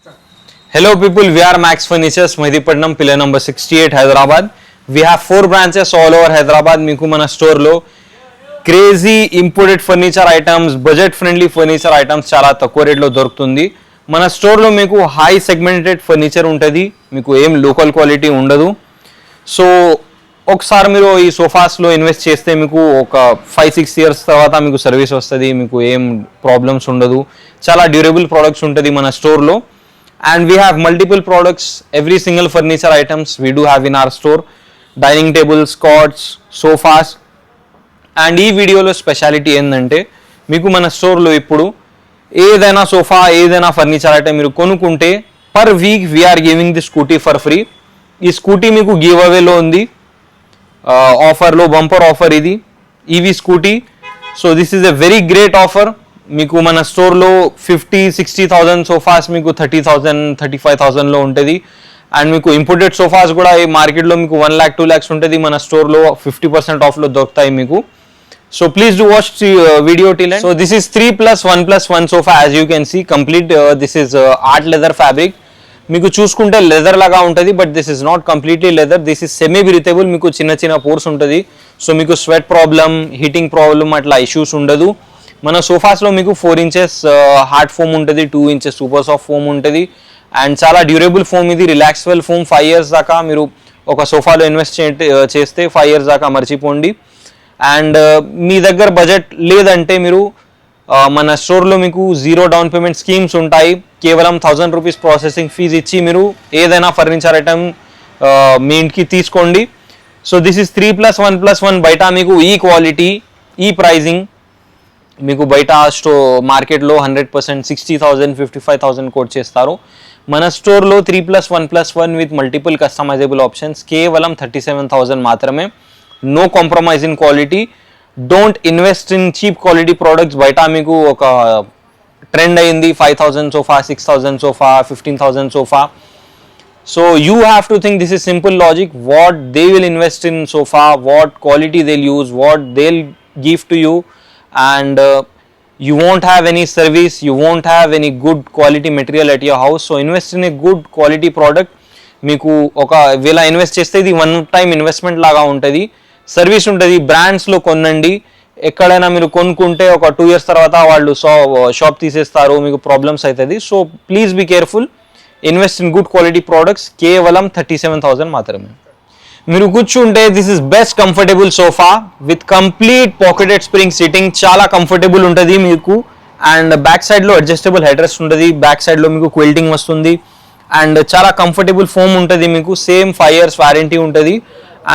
Hello people, we are Max Furnitures, Mahidipatnam, pillar number 68, Hyderabad. We have 4 branches all over Hyderabad. Meeku mana store lo crazy imported furniture items, budget friendly furniture items చాలా తక్కువ rate లో దొరుకుతుంది. మన store లో మీకు high segmented furniture ఉంటుంది, మీకు ఏం లోకల్ క్వాలిటీ ఉండదు. సో ఒకసారి మీరు ఈ సోఫాస్లో ఇన్వెస్ట్ చేస్తే మీకు ఒక 5-6 ఇయర్స్ తర్వాత మీకు సర్వీస్ వస్తుంది, మీకు ఏం ప్రాబ్లమ్స్ ఉండదు. చాలా డ్యూరబుల్ ప్రోడక్ట్స్ ఉంటుంది మన స్టోర్లో. And we have multiple products, every single furniture items we do have in our store, dining tables, cots, sofas. And ఈ వీడియోలో స్పెషాలిటీ ఏంటంటే మీకు మన స్టోర్లో ఇప్పుడు ఏదైనా సోఫా ఏదైనా ఫర్నిచర్ ఐటమ్ మీరు కొనుక్కుంటే per week we are giving the scooty for free. ఈ స్కూటీ మీకు గివ్ అవేలో ఉంది, ఆఫర్లో బంపర్ ఆఫర్ ఇది EV scooty. So this is a very great offer. మీకు మన స్టోర్లో 50-60,000 సోఫాస్ మీకు 30,000 35,000లో ఉంటుంది. అండ్ మీకు ఇంపోర్టెడ్ సోఫాస్ కూడా ఈ మార్కెట్లో మీకు 1 lakh 2 lakhs ఉంటుంది, మన స్టోర్లో 50% ఆఫ్లో దొరుకుతాయి మీకు. So please do watch video till end. So this is 3+1+1 sofa. As you can see complete this is art leather fabric. మీకు చూసుకుంటే లెదర్ లాగా ఉంటుంది, but this is not completely leather, this is semi breathable. మీకు చిన్న చిన్న pores ఉంటుంది, so మీకు sweat problem, heating problem అట్లా ఇష్యూస్ ఉండదు. మన సోఫాస్లో మీకు 4 inches హార్డ్ ఫోమ్ ఉంటుంది, 2 inches సూపర్ సాఫ్ట్ ఫోమ్ ఉంటుంది. అండ్ చాలా డ్యూరబుల్ ఫోమ్ ఇది, రిలాక్స్వెల్ ఫోమ్. 5 years దాకా మీరు ఒక సోఫాలో ఇన్వెస్ట్ చేస్తే 5 years దాకా మర్చిపోండి. అండ్ మీ దగ్గర బడ్జెట్ లేదంటే మీరు మన స్టోర్లో మీకు 0 down payment స్కీమ్స్ ఉంటాయి. కేవలం 1000 rupees ప్రాసెసింగ్ ఫీజు ఇచ్చి మీరు ఏదైనా ఫర్నిచర్ ఐటమ్ మీ ఇంటికి తీసుకోండి. So this is 3+1+1. బయట మీకు ఈ క్వాలిటీ ఈ ప్రైజింగ్ మీకు బయట మార్కెట్లో 100% 60,000 55,000 కోట్ చేస్తారు. మన స్టోర్లో 3+1+1 విత్ మల్టిపుల్ కస్టమైజబుల్ ఆప్షన్స్ కేవలం 37,000 మాత్రమే. No compromise in quality. Don't invest in cheap quality products. బయట మీకు ఒక ట్రెండ్ అయింది 5,000 sofa, 6,000 sofa, 15,000 sofa. So you have to think this is simple logic. What they will invest in sofa, what quality they use, what they give to you. And you won't have any service, you won't have any good quality material at your house. So invest in a good quality product. మీకు ఒక వేళ invest చేస్తే ఇది 1 time investment లాగా ఉంటుంది, service ఉంటుంది. బ్రాండ్స్లో కొనండి. ఎక్కడైనా మీరు కొనుక్కుంటే ఒక 2 years తర్వాత వాళ్ళు షాప్ తీసేస్తారు, మీకు ప్రాబ్లమ్స్ అవుతుంది. So please be careful, invest in good quality products. కేవలం 37,000 మాత్రమే. మీరు కూర్చుంటే this is best comfortable sofa with complete pocketed spring seating. చాలా కంఫర్టబుల్ ఉంటుంది మీకు. అండ్ బ్యాక్ సైడ్లో అడ్జస్టబుల్ హెడ్ రెస్ట్ ఉంటుంది, బ్యాక్ సైడ్లో మీకు క్విల్టింగ్ వస్తుంది. అండ్ చాలా కంఫర్టబుల్ ఫోమ్ ఉంటుంది మీకు. సేమ్ 5 years వారంటీ ఉంటుంది.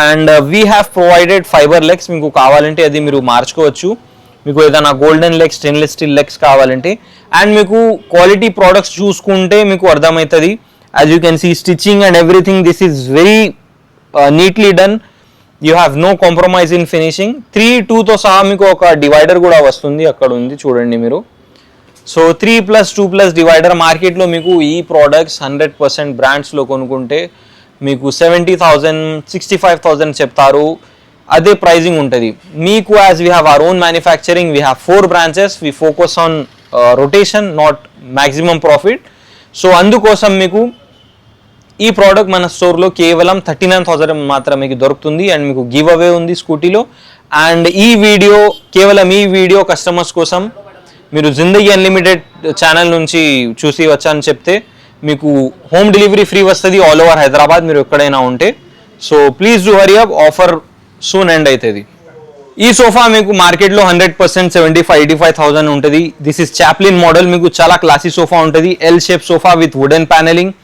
And we have provided fibre legs. మీకు కావాలంటే అది మీరు మార్చుకోవచ్చు, మీకు ఏదైనా golden legs, stainless steel legs కావాలంటే. అండ్ మీకు క్వాలిటీ ప్రోడక్ట్స్ చూసుకుంటే మీకు అర్థమవుతుంది. As you can see stitching and everything, this is very neatly done. You have no compromise in finishing. 3-2తో సహా మీకు ఒక డివైడర్ కూడా వస్తుంది, అక్కడ ఉంది చూడండి మీరు. So 3+2+ divider. మార్కెట్లో మీకు ఈ ప్రోడక్ట్స్ 100% బ్రాండ్స్లో కొనుక్కుంటే మీకు 70,000 65,000 చెప్తారు, అదే ప్రైజింగ్ ఉంటుంది. మీకు as we have our own manufacturing, we have 4 branches, we focus on rotation not maximum profit. So అందుకోసం మీకు ఈ ప్రోడక్ట్ మన స్టోర్లో కేవలం 39,000 మాత్రమే దొరుకుతుంది. అండ్ మీకు గివ్ అవే ఉంది స్కూటీలో. అండ్ ఈ వీడియో కేవలం ఈ వీడియో కస్టమర్స్ కోసం. మీరు జిందగీ అన్లిమిటెడ్ ఛానల్ నుంచి చూసి వచ్చాను చెప్తే మీకు హోమ్ డెలివరీ ఫ్రీ వస్తుంది ఆల్ ఓవర్ హైదరాబాద్, మీరు ఎక్కడైనా ఉంటే. So please do hurry up, offer soon end అవుతుంది. ఈ సోఫా మీకు మార్కెట్లో 100% 75,000 ఉంటుంది. This is Chaplin model. మీకు చాలా క్లాసీ సోఫా ఉంటుంది. L shape sofa with wooden panelling,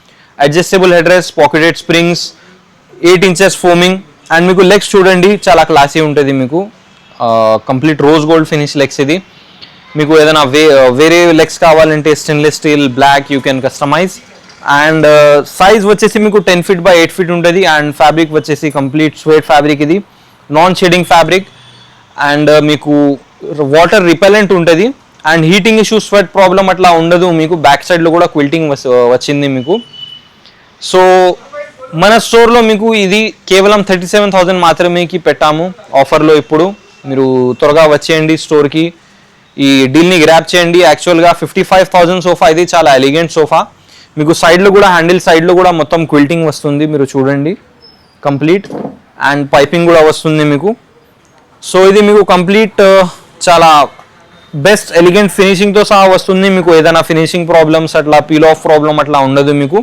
adjustable head rest, pocketed springs, 8 inches foaming. And మీకు లెగ్స్ చూడండి చాలా క్లాసీ ఉంటుంది. మీకు complete rose gold finish legs ఇది. మీకు ఏదైనా వేరే లెగ్స్ కావాలంటే stainless steel black you can customise. And size వచ్చేసి మీకు 10 feet by 8 feet ఉంటుంది. అండ్ ఫ్యాబ్రిక్ వచ్చేసి కంప్లీట్ స్వేట్ ఫ్యాబ్రిక్, ఇది నాన్ షేడింగ్ ఫ్యాబ్రిక్. అండ్ మీకు వాటర్ రిపెలెంట్ ఉంటుంది. And heating issue, sweat problem అట్లా ఉండదు మీకు. బ్యాక్ సైడ్లో కూడా క్విల్టింగ్ వచ్చింది మీకు. సో మన స్టోర్లో మీకు ఇది కేవలం 37,000 మాత్రమే పెట్టాము ఆఫర్లో. ఇప్పుడు మీరు త్వరగా వచ్చేయండి స్టోర్కి, ఈ డీల్ని గ్రాప్ చేయండి. యాక్చువల్గా 55,000 సోఫా ఇది, చాలా ఎలిగెంట్ సోఫా. మీకు సైడ్లో కూడా హ్యాండిల్ సైడ్లో కూడా మొత్తం క్విల్టింగ్ వస్తుంది, మీరు చూడండి కంప్లీట్. అండ్ పైపింగ్ కూడా వస్తుంది మీకు. సో ఇది మీకు కంప్లీట్ చాలా బెస్ట్ ఎలిగెంట్ ఫినిషింగ్తో సహా వస్తుంది. మీకు ఏదైనా ఫినిషింగ్ ప్రాబ్లమ్స్ అట్లా పీల్ ఆఫ్ ప్రాబ్లం అట్లా ఉండదు మీకు.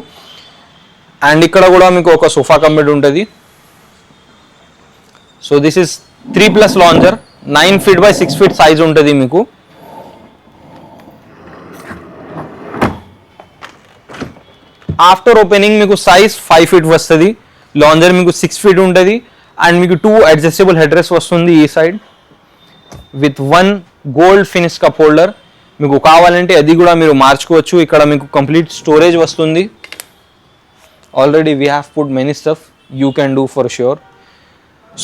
అండ్ ఇక్కడ కూడా మీకు ఒక సోఫా కమ్ ఉంటుంది. So this is 3+ lounger, 9 feet by 6 feet size ఉంటుంది మీకు. ఆఫ్టర్ ఓపెనింగ్ మీకు సైజ్ 5 feet వస్తుంది. లాంజర్ మీకు 6 feet ఉంటుంది. అండ్ మీకు 2 అడ్జస్టబుల్ హెడ్ రెస్ట్ వస్తుంది ఈ side with 1 gold finish cup holder. మీకు కావాలంటే అది కూడా మీరు మార్చుకోవచ్చు. ఇక్కడ మీకు కంప్లీట్ స్టోరేజ్ వస్తుంది. Already we have put many stuff, you can do for sure.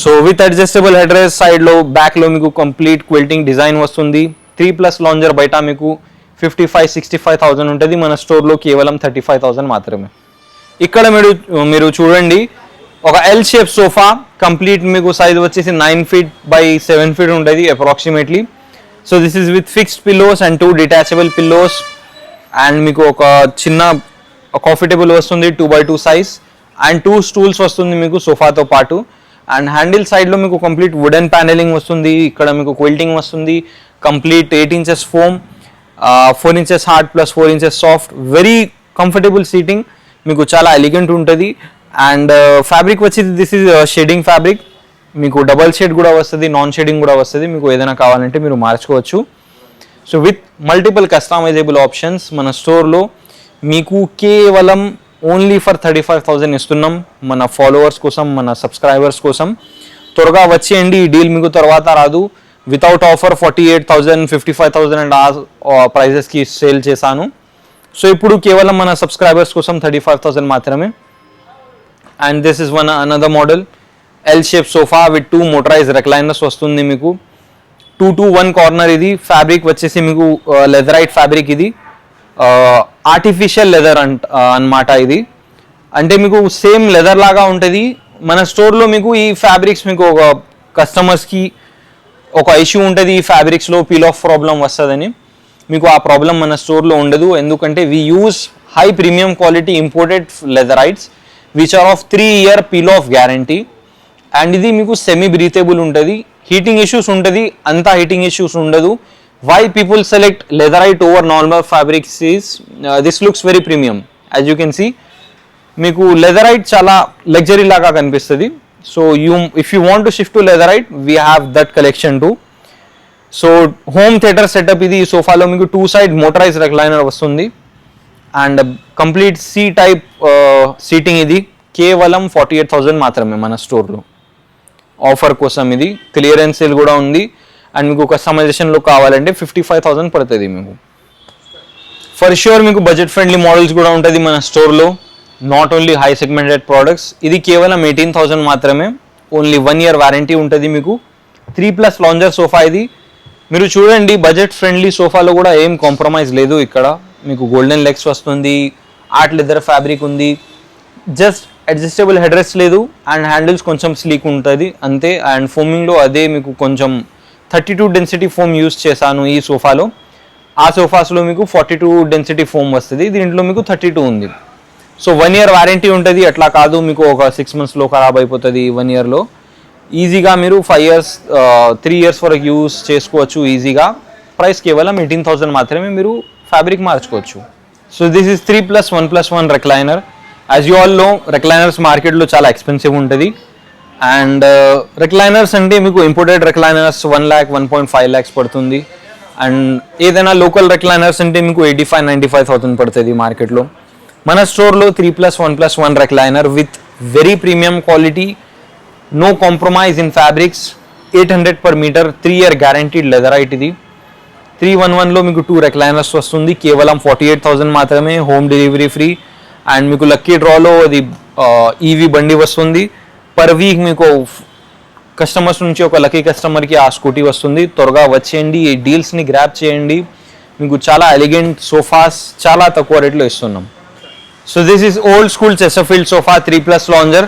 So with adjustable head rest సైడ్లో బ్యాక్లో మీకు కంప్లీట్ క్విల్టింగ్ డిజైన్ వస్తుంది. 3+ లాంజర్ బయట మీకు 55,000-65,000 ఉంటుంది. మన స్టోర్లో కేవలం 35,000 మాత్రమే. ఇక్కడ మీరు చూడండి ఒక ఎల్ షేప్ సోఫా కంప్లీట్ మీకు సైజ్ వచ్చేసి 9 feet by 7 feet ఉంటుంది approximately. So this is with fixed pillows and 2 detachable pillows. And మీకు ఒక చిన్న కాఫీ టేబుల్ వస్తుంది 2x2 సైజ్ అండ్ 2 stools వస్తుంది మీకు సోఫాతో పాటు. అండ్ హ్యాండిల్ సైడ్లో మీకు కంప్లీట్ వుడెన్ ప్యానెలింగ్ వస్తుంది. ఇక్కడ మీకు క్విల్టింగ్ వస్తుంది. Complete 8 inches foam, 4 inches hard plus 4 inches soft. Very comfortable seating, మీకు చాలా ఎలిగెంట్ ఉంటుంది. అండ్ ఫ్యాబ్రిక్ వచ్చి దిస్ ఈజ్ షేడింగ్ ఫ్యాబ్రిక్. మీకు డబల్ షేడ్ కూడా వస్తుంది, నాన్ షేడింగ్ కూడా వస్తుంది. మీకు ఏదైనా కావాలంటే మీరు మార్చుకోవచ్చు. So with multiple customisable options మన స్టోర్లో మీకు కేవలం ఓన్లీ ఫర్ 35,000 ఇస్తున్నాం మన ఫాలోవర్స్ కోసం, మన సబ్స్క్రైబర్స్ కోసం. త్వరగా వచ్చేయండి, ఈ డీల్ మీకు తర్వాత రాదు. వితౌట్ ఆఫర్ 48,000, 55,000 అండ్ ఆ ప్రైజెస్కి సేల్ చేశాను. సో ఇప్పుడు కేవలం మన సబ్స్క్రైబర్స్ కోసం 35,000 మాత్రమే. And this is another model L shape sofa with 2 motorized recliners వస్తుంది మీకు. 2-to-1 corner. ఇది ఫ్యాబ్రిక్ వచ్చేసి మీకు లెదరైట్ ఫ్యాబ్రిక్. ఇది ఆర్టిఫిషియల్ లెదర్ అన్నమాట. ఇది అంటే మీకు సేమ్ లెదర్ లాగా ఉంటుంది. మన స్టోర్లో మీకు ఈ ఫ్యాబ్రిక్స్ మీకు ఒక కస్టమర్స్కి ఒక ఇష్యూ ఉంటుంది, ఈ ఫ్యాబ్రిక్స్లో పీల్ ఆఫ్ ప్రాబ్లం వస్తుందని. మీకు ఆ ప్రాబ్లం మన స్టోర్లో ఉండదు. ఎందుకంటే we use high premium quality imported leatherites which are of 3-year peel off guarantee. And ఇది మీకు సెమీ బ్రీతేబుల్ ఉంటుంది. హీటింగ్ ఇష్యూస్ ఉంటుంది, అంతా హీటింగ్ ఇష్యూస్ ఉండదు. Why people select leatherite over normal fabrics is this looks very premium. As you can see మీకు leatherite చాలా luxury లాగా కనిపిస్తుంది. So if you want to shift to leatherite we have that collection too. So home theatre setup ఇది. ఈ సోఫాలో మీకు 2 side motorised recliner వస్తుంది. And complete C type seating. ఇది కేవలం 48,000 మాత్రమే మన స్టోర్లో ఆఫర్ కోసం. ఇది క్లియరెన్స్ సేల్ కూడా ఉంది. అండ్ మీకు కస్టమైజేషన్లో కావాలంటే 55,000 పడుతుంది మీకు. ఫర్ ష్యూర్ మీకు బడ్జెట్ ఫ్రెండ్లీ మోడల్స్ కూడా ఉంటుంది మన స్టోర్లో, not only high segmented products. ఇది కేవలం 18,000 మాత్రమే. ఓన్లీ 1 year వారంటీ ఉంటుంది మీకు. 3+ లాంజర్ సోఫా ఇది. మీరు చూడండి బడ్జెట్ ఫ్రెండ్లీ సోఫాలో కూడా ఏం కాంప్రమైజ్ లేదు. ఇక్కడ మీకు గోల్డెన్ లెగ్స్ వస్తుంది, ఆర్ట్ లెదర్ ఫ్యాబ్రిక్ ఉంది, జస్ట్ అడ్జస్టబుల్ హెడ్ రెస్ట్ లేదు. అండ్ హ్యాండిల్స్ కొంచెం స్లీక్ ఉంటుంది అంతే. అండ్ ఫోమింగ్లో అదే మీకు కొంచెం 32 డెన్సిటీ ఫోమ్ యూస్ చేశాను ఈ సోఫాలో. ఆ సోఫాస్లో మీకు 42 డెన్సిటీ ఫోమ్ వస్తుంది, దీంట్లో మీకు 32 ఉంది. సో 1 year వారంటీ ఉంటుంది. అట్లా కాదు మీకు ఒక 6 monthsలో ఖరాబ్ అయిపోతుంది. 1 yearలో ఈజీగా మీరు 5 years 3 years వరకు యూస్ చేసుకోవచ్చు ఈజీగా. ప్రైస్ కేవలం 18,000 మాత్రమే. మీరు ఫ్యాబ్రిక్ మార్చుకోవచ్చు. So this is 3+1+1 recliner. As you all know recliners మార్కెట్లో చాలా ఎక్స్పెన్సివ్ ఉంటుంది. అండ్ రెక్లైనర్స్ అంటే మీకు ఇంపోర్టెడ్ రెక్లైనర్స్ 1 lakh 1.5 lakhs పడుతుంది. అండ్ ఏదైనా లోకల్ రెక్లైనర్స్ అంటే మీకు 85,000-95,000 పడుతుంది మార్కెట్లో. మన స్టోర్లో 3+1+1 recliner with very premium quality, no compromise in fabrics, 800 per meter, 3 year guaranteed leatherite. ఇది 311లో మీకు 2 రెక్లైనర్స్ వస్తుంది. కేవలం 48,000 మాత్రమే. Home delivery free. అండ్ మీకు లక్కీ డ్రాలో అది ఈవీ బండి వస్తుంది. పర్ వీక్ మీకు కస్టమర్స్ నుంచి ఒక లక్కీ కస్టమర్కి ఆ స్కూటీ వస్తుంది. త్వరగా వచ్చేయండి, ఈ డీల్స్ని గ్రాప్ చేయండి. మీకు చాలా ఎలిగెంట్ సోఫాస్ చాలా తక్కువ రేట్లో ఇస్తున్నాం. So this is old school chesterfield sofa 3+ lounger.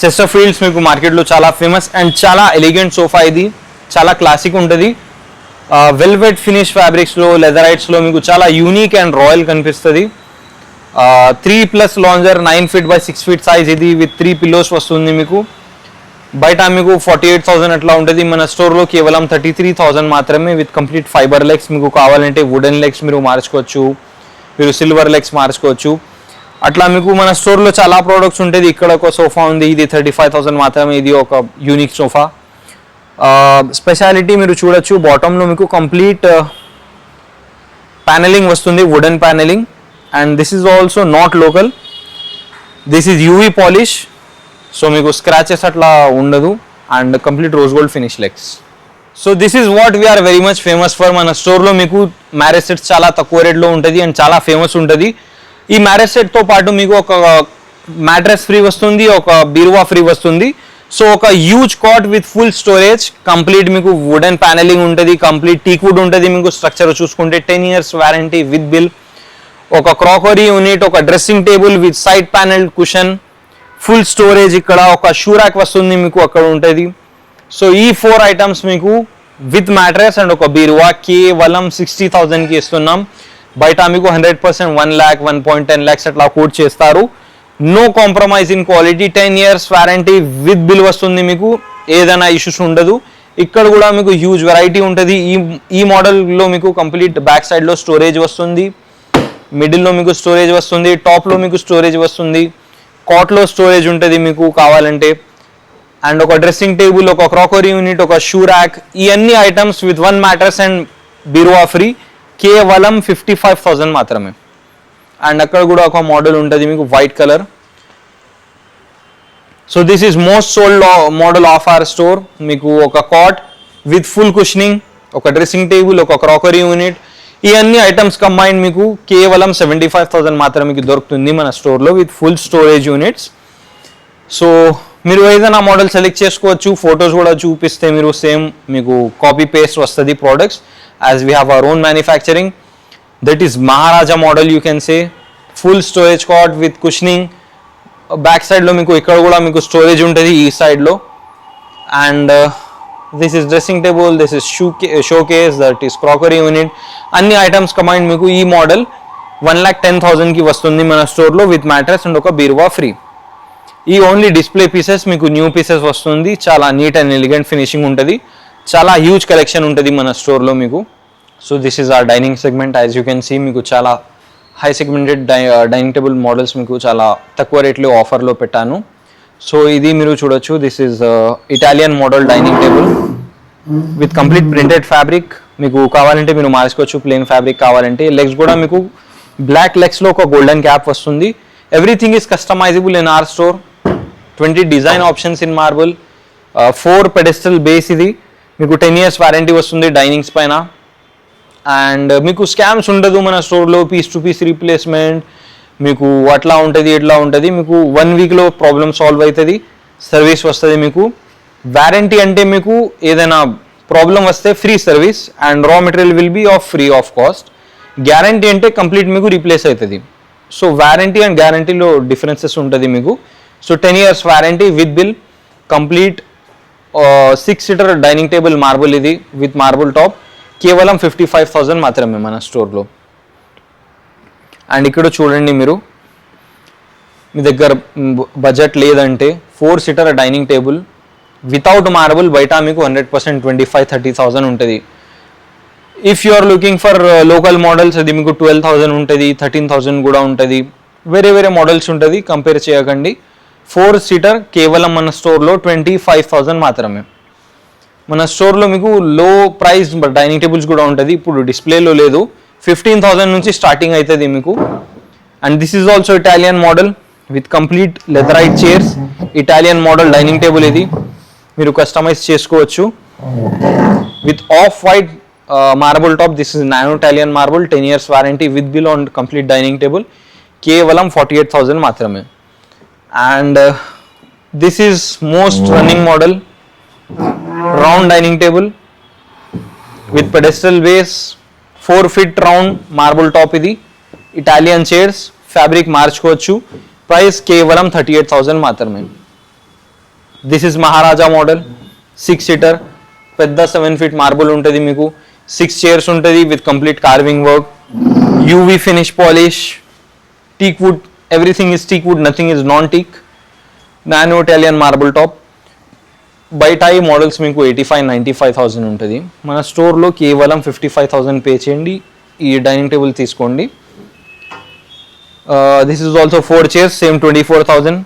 Chesterfields మీకు మార్కెట్లో చాలా ఫేమస్ అండ్ చాలా ఎలిగెంట్ సోఫా. ఇది చాలా క్లాసిక్ ఉంటుంది. వెల్వెట్ ఫినిష్ ఫ్యాబ్రిక్స్లో లెదరైట్స్లో మీకు చాలా యూనిక్ అండ్ రాయల్ కనిపిస్తుంది. 3+ lounger 9 feet by 6 feet size ఇది విత్ 3 పిల్లోస్ వస్తుంది మీకు. బయట మీకు 48,000 అట్లా ఉంటుంది, మన స్టోర్లో కేవలం 33,000 మాత్రమే విత్ కంప్లీట్ ఫైబర్ లెగ్స్. మీకు కావాలంటే వుడెన్ లెగ్స్ మీరు మార్చుకోవచ్చు, మీరు సిల్వర్ లెగ్స్ మార్చుకోవచ్చు. అట్లా మీకు మన స్టోర్లో చాలా ప్రోడక్ట్స్ ఉంటుంది. ఇక్కడ ఒక సోఫా ఉంది, ఇది 35,000 మాత్రమే, ఇది ఒక యూనిక్ సోఫా. స్పెషాలిటీ మీరు చూడొచ్చు, బాటంలో మీకు కంప్లీట్ ప్యానెలింగ్ వస్తుంది, wooden panelling. And this is also not local, this is UV polish, so మీకు స్క్రాచెస్ అట్లా ఉండదు. And complete rose gold finish legs. So this is what we are very much famous for. మన స్టోర్లో మీకు marriage sets చాలా తక్కువ రేట్లో ఉంటుంది అండ్ చాలా ఫేమస్ ఉంటుంది. ఈ మ్యారేజ్ సెట్తో పాటు మీకు ఒక మ్యాట్రెస్ ఫ్రీ వస్తుంది, ఒక బీరువా ఫ్రీ వస్తుంది. సో ఒక huge cot with full storage, complete మీకు వుడెన్ ప్యానెలింగ్ ఉంటుంది, కంప్లీట్ టీక్ వుడ్ ఉంటుంది. మీకు స్ట్రక్చర్ చూసుకుంటే 10 years వారంటీ విత్ బిల్. ఒక క్రాకరీ యూనిట్, ఒక dressing table with side panel cushion, full storage. ఇక్కడ ఒక షూ ర్యాక్ వస్తుంది మీకు అక్కడ ఉంటుంది. సో ఈ 4 ఐటమ్స్ మీకు విత్ మ్యాట్రెస్ అండ్ ఒక బీరువా కేవలం 60,000కి ఇస్తున్నాం. బయట మీకు 100% 1 lakh 1.10 lakhs అట్లా కోట్ చేస్తారు. No compromise in quality, 10 years warranty with bill వస్తుంది. మీకు ఏదైనా ఇష్యూస్ ఉండదు. ఇక్కడ కూడా మీకు హ్యూజ్ వెరైటీ ఉంటుంది. ఈ మోడల్లో మీకు కంప్లీట్ బ్యాక్ సైడ్లో స్టోరేజ్ వస్తుంది, మిడిల్లో మీకు స్టోరేజ్ వస్తుంది, టాప్లో మీకు స్టోరేజ్ వస్తుంది, కాట్లో స్టోరేజ్ ఉంటుంది మీకు కావాలంటే. అండ్ ఒక డ్రెస్సింగ్ టేబుల్, ఒక క్రాకరీ యూనిట్, ఒక షూ ర్యాక్, ఈ అన్ని ఐటమ్స్ విత్ 1 mattress అండ్ బీరువా ఫ్రీ కేవలం 55,000 మాత్రమే. అండ్ అక్కడ కూడా ఒక మోడల్ ఉంటుంది మీకు white colour. So this is most sold model of our store. మీకు ఒక కాట్ విత్ ఫుల్ కుషనింగ్, ఒక డ్రెస్సింగ్ టేబుల్, ఒక క్రాకరీ యూనిట్, ఈ అన్ని ఐటమ్స్ కంబైన్ మీకు కేవలం 75,000 మాత్రమే మీకు దొరుకుతుంది మన స్టోర్లో with full storage units. So మీరు ఏదైనా మోడల్ సెలెక్ట్ చేసుకోవచ్చు, ఫొటోస్ కూడా చూపిస్తే మీరు సేమ్ మీకు కాపీ పేస్ట్ వస్తుంది products, as we have our own manufacturing. That is Maharaja model you can say. Full storage cot with cushioning, back సైడ్లో మీకు ఇక్కడ కూడా మీకు స్టోరేజ్ ఉంటుంది ఈ సైడ్లో. And this is dressing table, this is showcase, that is crockery unit. అన్ని items combine మీకు ఈ మోడల్ 1,10,000కి వస్తుంది మన స్టోర్లో విత్ మ్యాట్రెస్ అండ్ ఒక బీరువా ఫ్రీ. ఈ ఓన్లీ డిస్ప్లే పీసెస్, మీకు న్యూ పీసెస్ వస్తుంది. చాలా నీట్ అండ్ ఎలిగెంట్ ఫినిషింగ్ ఉంటుంది, చాలా హ్యూజ్ కలెక్షన్ ఉంటుంది మన స్టోర్లో మీకు. So this is our dining segment. As you can see మీకు చాలా high segmented dining table models మీకు చాలా తక్కువ రేట్లో ఆఫర్లో పెట్టాను. సో ఇది మీరు చూడొచ్చు, this is Italian model dining table with complete printed fabric. మీకు కావాలంటే మీరు మార్చుకోవచ్చు, ప్లెయిన్ ఫ్యాబ్రిక్ కావాలంటే. లెగ్స్ కూడా మీకు బ్లాక్ లెగ్స్లో ఒక గోల్డెన్ క్యాప్ వస్తుంది. Everything is customisable in our store. 20 design options in marble, 4 pedestal base. ఇది మీకు 10 years వారంటీ వస్తుంది డైనింగ్స్ పైన. అండ్ మీకు స్కామ్స్ ఉండదు మన స్టోర్లో, పీస్ టు పీస్ రీప్లేస్మెంట్ మీకు అట్లా ఉంటుంది ఇట్లా ఉంటుంది. మీకు 1 weekలో ప్రాబ్లమ్ సాల్వ్ అవుతుంది, సర్వీస్ వస్తుంది మీకు. వారంటీ అంటే మీకు ఏదైనా ప్రాబ్లం వస్తే free service and raw material will be free of cost. Guarantee అంటే కంప్లీట్ మీకు రీప్లేస్ అవుతుంది. సో వారంటీ అండ్ గ్యారంటీలో డిఫరెన్సెస్ ఉంటుంది మీకు. So 10 years warranty with bill, complete 6-seater dining table marble ఇది విత్ మార్బుల్ టాప్ కేవలం 55,000 మాత్రమే మన స్టోర్లో. అండ్ ఇక్కడ చూడండి, మీరు మీ దగ్గర బడ్జెట్ లేదంటే 4-seater dining table without marble బయట మీకు 100% 25,000-30,000 ఉంటుంది. If you are looking for local models అది మీకు 12,000 ఉంటుంది, 13,000 కూడా ఉంటుంది. వేరే వేరే మోడల్స్ ఉంటుంది, కంపేర్ చేయకండి. 4-seater కేవలం మన స్టోర్లో 25,000 మాత్రమే. మన స్టోర్లో మీకు లో ప్రైస్ డైనింగ్ టేబుల్స్ కూడా ఉంటుంది, ఇప్పుడు డిస్ప్లేలో లేదు. 15,000 నుంచి స్టార్టింగ్ అవుతుంది మీకు. And this is also Italian model with complete leatherette chairs. Italian model dining table ఇది, మీరు కస్టమైజ్ చేసుకోవచ్చు with off white marble top. This is nano Italian marble, 10 years warranty with bill on complete dining table కేవలం 48,000 మాత్రమే. And this is most running model, round dining table with pedestal base, 4 feet round marble top. ఇది Italian chairs, fabric మార్చుకోవచ్చు. Price కేవలం 38,000 మాత్రమే. This is Maharaja model, 6-seater, పెద్ద 7 feet marble ఉంటుంది మీకు. 6 chairs ఉంటుంది with complete carving work, UV finish polish. teak wood, everything is teak wood, nothing is non-teak. Nano Italian marble top. బయట ఈ models మీకు 85,000-95,000 ఉంటుంది. మన స్టోర్లో కేవలం 55,000 పే చేయండి, ఈ డైనింగ్ టేబుల్ తీసుకోండి. This is also 4 chairs, same 24,000.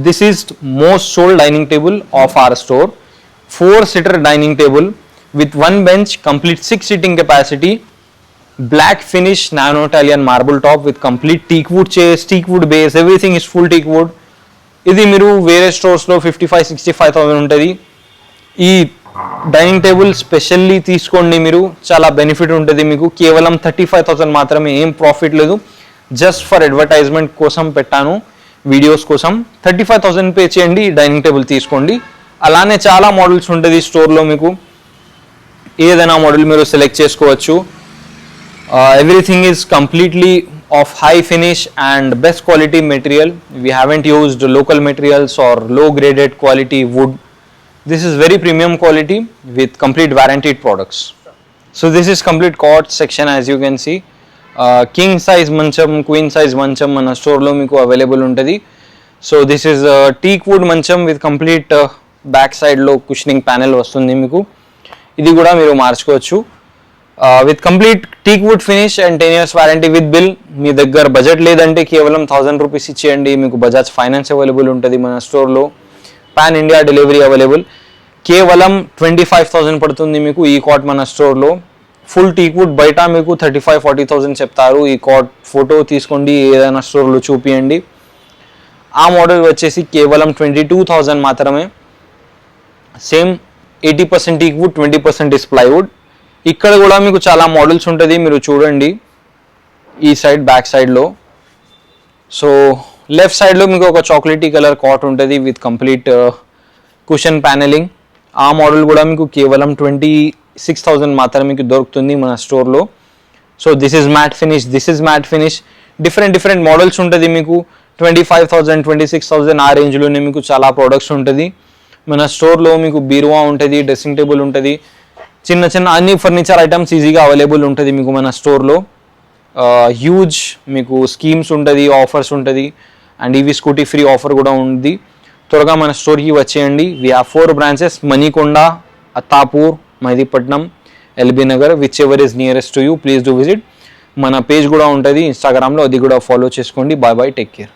This is most sold dining table of our store. 4-seater dining table with 1 bench, complete 6 seating capacity, black finish nano Italian marble top with complete teak wood chairs, teak wood base, everything is full teak wood. ఇది మీరు వేరే స్టోర్స్లో 55,000-65,000 ఉంటుంది. ఈ dining table specially తీసుకోండి, మీరు చాలా benefit ఉంటుంది మీకు. కేవలం 35,000 మాత్రమే, ఏం ప్రాఫిట్ లేదు, జస్ట్ ఫర్ అడ్వర్టైజ్మెంట్ కోసం పెట్టాను, వీడియోస్ కోసం. 35,000 పే చేయండి, డైనింగ్ టేబుల్ తీసుకోండి. అలానే చాలా మోడల్స్ ఉంటుంది స్టోర్లో, మీకు ఏదైనా మోడల్ మీరు సెలెక్ట్ చేసుకోవచ్చు. Everything is completely of high finish and best quality material. We haven't used local materials or low graded quality wood. This is very premium quality with complete warranted products. So this is complete cot section, as you can see. King size mancham, queen size mancham mana store lo meeku available untadi. So this is teak wood mancham with complete back side lo cushioning panel vastundi meeku. Idi kuda meeru marchukovachu. With complete teak wood finish and 10 years warranty with bill. మీ దగ్గర budget లేదంటే కేవలం 1,000 rupees ఇచ్చేయండి, మీకు Bajaj finance available ఉంటుంది మన స్టోర్లో. Pan India delivery available. కేవలం 25,000 పడుతుంది మీకు ఈ కాట్ మన స్టోర్లో. ఫుల్ టీక్ వుడ్ బయట మీకు 35,000-40,000 చెప్తారు. ఈ కాట్ ఫోటో తీసుకోండి, ఏదైనా స్టోర్లో చూపియండి. ఆ మోడల్ వచ్చేసి కేవలం 22,000 మాత్రమే. Same 80% teak wood, 20% is plywood. ఇక్కడ కూడా మీకు చాలా మోడల్స్ ఉంటుంది, మీరు చూడండి ఈ సైడ్ బ్యాక్ సైడ్లో. సో లెఫ్ట్ సైడ్లో మీకు ఒక చాక్లెటీ కలర్ కాట్ ఉంటుంది విత్ కంప్లీట్ కుషన్ ప్యానెలింగ్. ఆ మోడల్ కూడా మీకు కేవలం 26,000 మాత్రమే మీకు దొరుకుతుంది మన స్టోర్లో. So this is matte finish, this is matte finish. Different models ఉంటుంది మీకు. 25,000, 26,000 ఆ రేంజ్లోనే మీకు చాలా ప్రోడక్ట్స్ ఉంటుంది మన స్టోర్లో. మీకు బీరువా ఉంటుంది, డ్రెస్సింగ్ టేబుల్ ఉంటుంది, చిన్న అన్ని ఫర్నిచర్ ఐటమ్స్ ఈజీగా అవైలబుల్ ఉంటుంది మీకు మన స్టోర్లో. హ్యూజ్ మీకు స్కీమ్స్ ఉంటుంది, ఆఫర్స్ ఉంటుంది, and EV scooty free offer కూడా ఉంది. త్వరగా మన స్టోర్కి వచ్చేయండి. We have 4 branches: Manikonda, Attapur, Mehdipatnam, LB Nagar. Whichever is nearest to you, please do visit. మన పేజ్ కూడా ఉంటుంది ఇన్స్టాగ్రామ్లో, అది కూడా ఫాలో చేసుకోండి. Bye, take care.